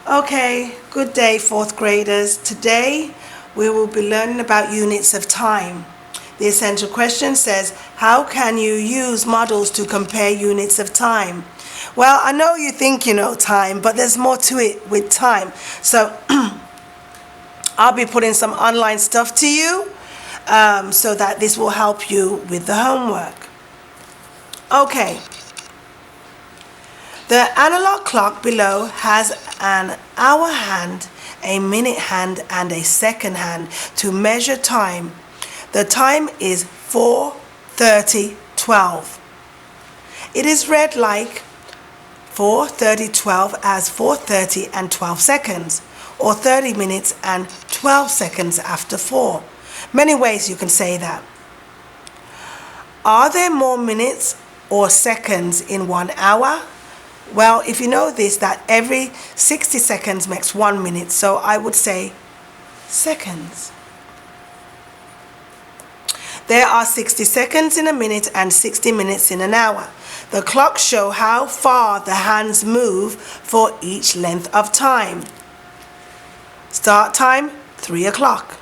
Okay, good day, fourth graders. Today we will be learning about units of time. The essential question says, how can you use models to compare units of time? Well, I know you think you know time, but there's more to it with time. So I'll be putting some online stuff to you so that this will help you with the homework. Okay. The analog clock below has an hour hand, a minute hand, and a second hand to measure time. The time is 4:30:12. It is read like 4:30:12 as 4:30 and 12 seconds, or 30 minutes and 12 seconds after 4. Many ways you can say that. Are there more minutes or seconds in 1 hour? Well, if you know this, that every 60 seconds makes 1 minute, so I would say seconds. There are 60 seconds in a minute and 60 minutes in an hour. The clocks show how far the hands move for each length of time. Start time, 3 o'clock.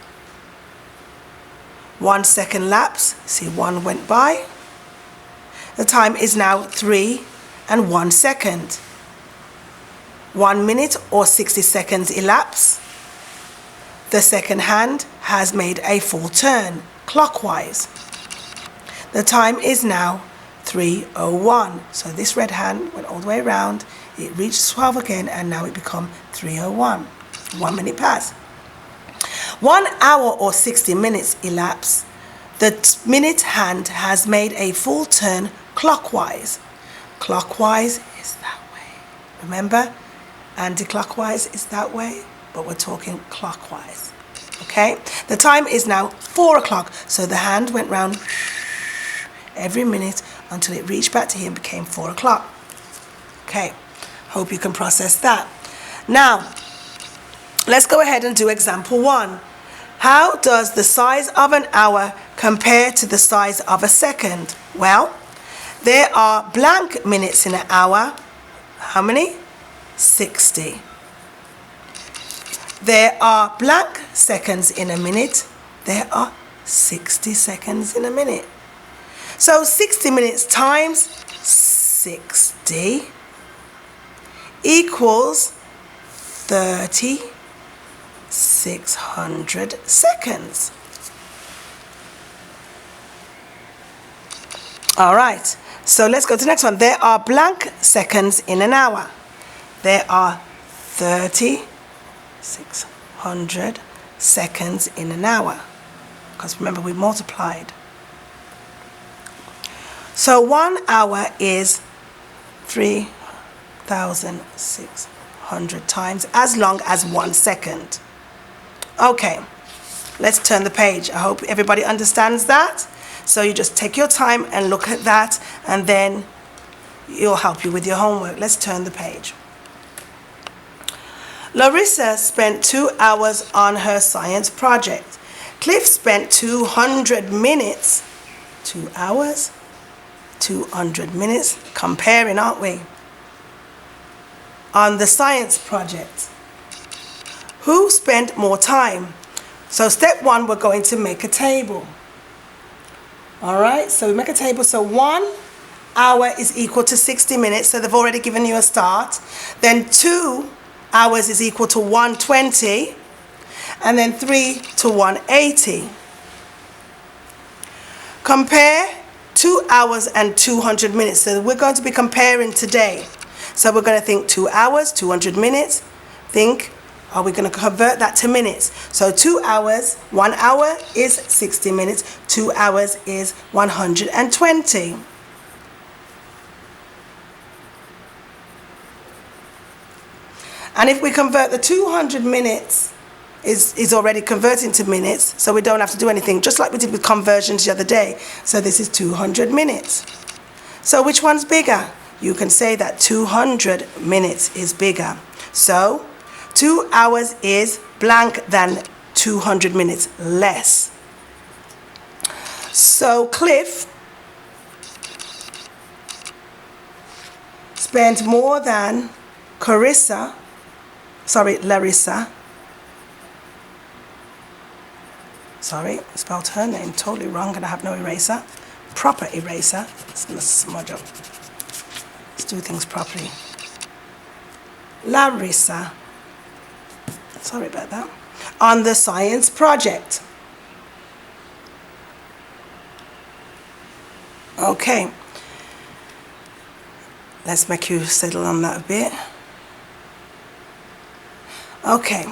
1 second lapse, see 1 went by. The time is now 3 and 1 second. 1 minute or 60 seconds elapse. The second hand has made a full turn clockwise. The time is now 3:01. So this red hand went all the way around. It reached 12 again, and now it become 3:01. 1 minute pass. 1 hour or 60 minutes elapse. The minute hand has made a full turn clockwise. Clockwise is that way. Remember, anti-clockwise is that way, but we're talking clockwise. Okay? The time is now 4 o'clock, so the hand went round every minute until it reached back to here and became 4 o'clock. Okay, hope you can process that. Now, let's go ahead and do example 1. How does the size of an hour compare to the size of a second? Well, there are blank minutes in an hour. How many? 60. There are blank seconds in a minute. There are 60 seconds in a minute. So 60 minutes times 60 equals 3,600 seconds. All right. So let's go to the next one. There are blank seconds in an hour. There are 3,600 seconds in an hour. Because remember, we multiplied. So 1 hour is 3,600 times as long as 1 second. Okay, let's turn the page. I hope everybody understands that. So you just take your time and look at that, and then it'll help you with your homework. Let's turn the page. Larissa spent 2 hours on her science project. Cliff spent 200 minutes. 2 hours, 200 minutes. Comparing, aren't we? On the science project. Who spent more time? So step 1, we're going to make a table. All right, so we make a table. So 1 hour is equal to 60 minutes. So they've already given you a start. Then 2 hours is equal to 120. And then 3 to 180. Compare 2 hours and 200 minutes. So we're going to be comparing today. So we're going to think 2 hours, 200 minutes. Think, are we going to convert that to minutes? So 2 hours, 1 hour is 60 minutes. 2 hours is 120. And if we convert the 200 minutes, is already converting to minutes, so we don't have to do anything, just like we did with conversions the other day. So this is 200 minutes. So which one's bigger? You can say that 200 minutes is bigger. So 2 hours is blank than 200 minutes less. So Cliff spent more than Carissa Sorry, Larissa. Sorry, I spelled her name totally wrong and I have no eraser. Proper eraser. It's going to smudge up. Let's do things properly. Larissa. Sorry about that. On the science project. Okay. Let's make you settle on that a bit. Okay.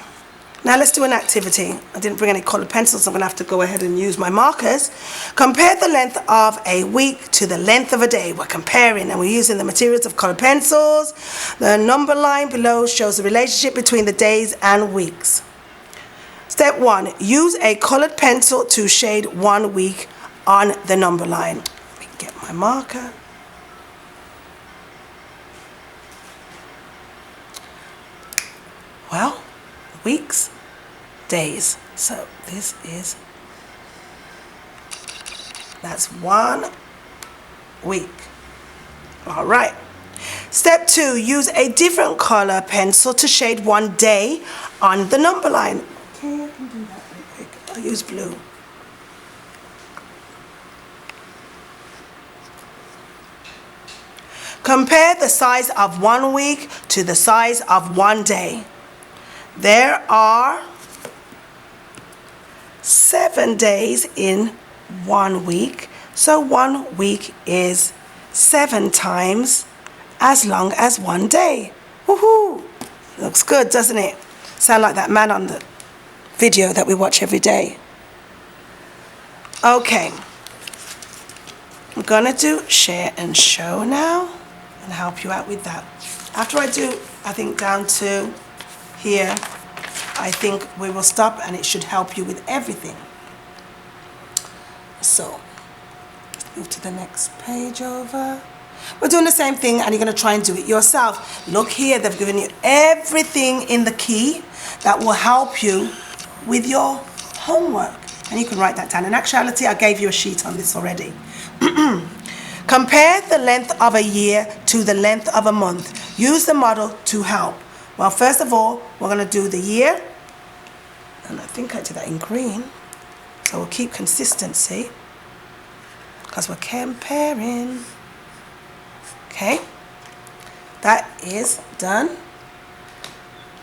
Now let's do an activity. I didn't bring any colored pencils, so I'm going to have to go ahead and use my markers. Compare the length of a week to the length of a day. We're comparing and we're using the materials of colored pencils. The number line below shows the relationship between the days and weeks. Step 1. Use a colored pencil to shade 1 week on the number line. Let me get my marker. Well, weeks, days. So this is, that's 1 week. All right. Step 2, use a different color pencil to shade 1 day on the number line. Okay, I can do that really quick. I'll use blue. Compare the size of 1 week to the size of 1 day. There are 7 days in 1 week, so 1 week is 7 times as long as 1 day. Woohoo! Looks good, doesn't it? Sound like that man on the video that we watch every day. Okay, I'm gonna do share and show now and help you out with that. After I do, I think down to here, I think we will stop and it should help you with everything. So, let's move to the next page over. We're doing the same thing and you're going to try and do it yourself. Look here, they've given you everything in the key that will help you with your homework. And you can write that down. In actuality, I gave you a sheet on this already. Compare the length of a year to the length of a month. Use the model to help. Well, first of all, we're going to do the year. And I think I did that in green. So we'll keep consistency because we're comparing. Okay, that is done.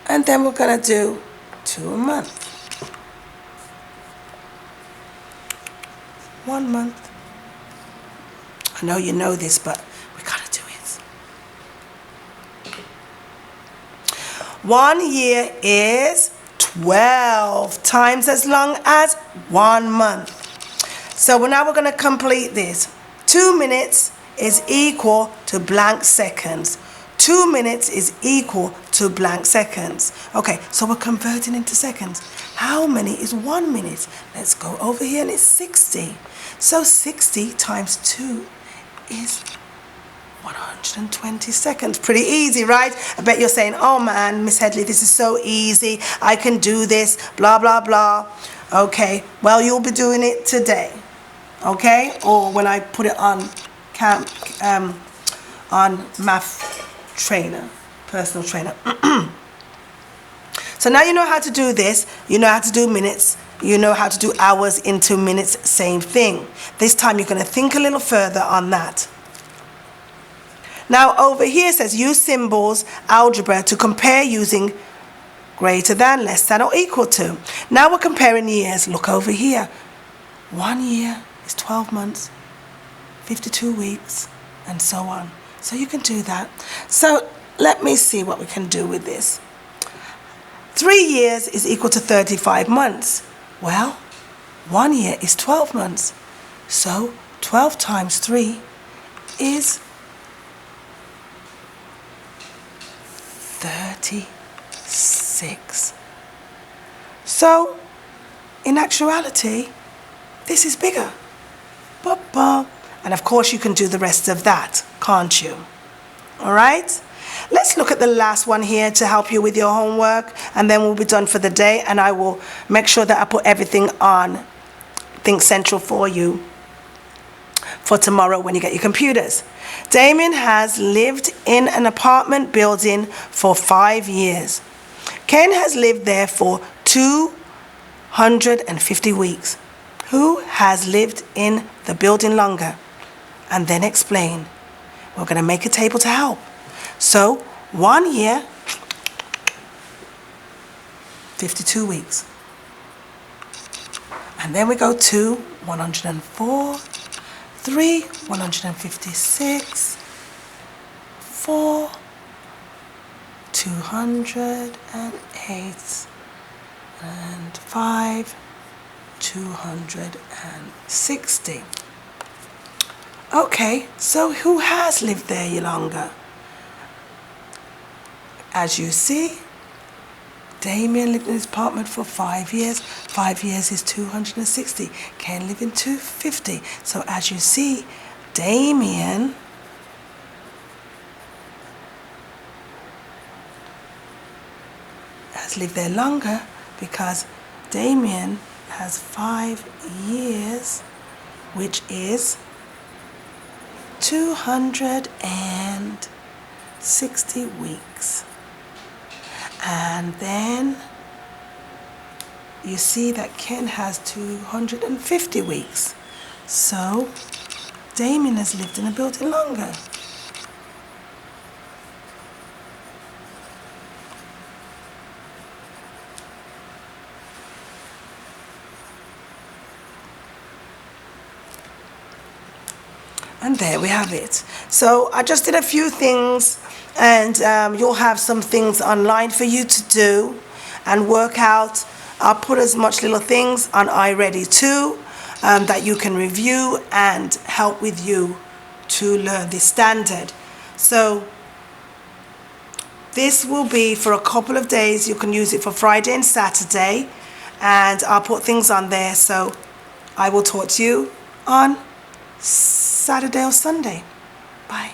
And then we're going to do to a month. 1 month. I know you know this, but we got to do it. 1 year is 12 times as long as 1 month. So now we're going to complete this. 2 minutes is equal to blank seconds. 2 minutes is equal to blank seconds. Okay, so we're converting into seconds. How many is 1 minute? Let's go over here and it's 60. So 60 times 2 is 120 seconds. Pretty easy, right? I bet you're saying, oh man, Miss Headley, this is so easy. I can do this, blah, blah, blah. Okay, well, you'll be doing it today. Okay? Or when I put it on on math trainer, personal trainer. So now you know how to do this. You know how to do minutes. You know how to do hours into minutes. Same thing. This time you're going to think a little further on that. Now over here it says use symbols, algebra to compare using greater than, less than or equal to. Now we're comparing years. Look over here. 1 year is 12 months, 52 weeks, and so on. So you can do that. So let me see what we can do with this. 3 years is equal to 35 months. Well, 1 year is 12 months. So 12 times 3 is 36. So, in actuality, this is bigger. And of course you can do the rest of that, can't you? All right? Let's look at the last one here to help you with your homework, and then we'll be done for the day, and I will make sure that I put everything on Think Central for you for tomorrow when you get your computers. Damien has lived in an apartment building for 5 years. Ken has lived there for 250 weeks. Who has lived in the building longer? And then explain. We're going to make a table to help. So 1 year, 52 weeks. And then we go to 104, 3, 156, 4, 208, and 5, 260. Okay, so who has lived there longer? As you see, Damien lived in his apartment for 5 years. 5 years is 260. Ken lived in 250. So as you see, Damien has lived there longer because Damien has 5 years, which is 260 weeks. And then you see that Ken has 250 weeks. So Damien has lived in a building longer. And there we have it. So I just did a few things, and you'll have some things online for you to do and work out. I'll put as much little things on iReady too that you can review and help with you to learn this standard. So this will be for a couple of days. You can use it for Friday and Saturday, and I'll put things on there. So I will talk to you on Saturday or Sunday. Bye.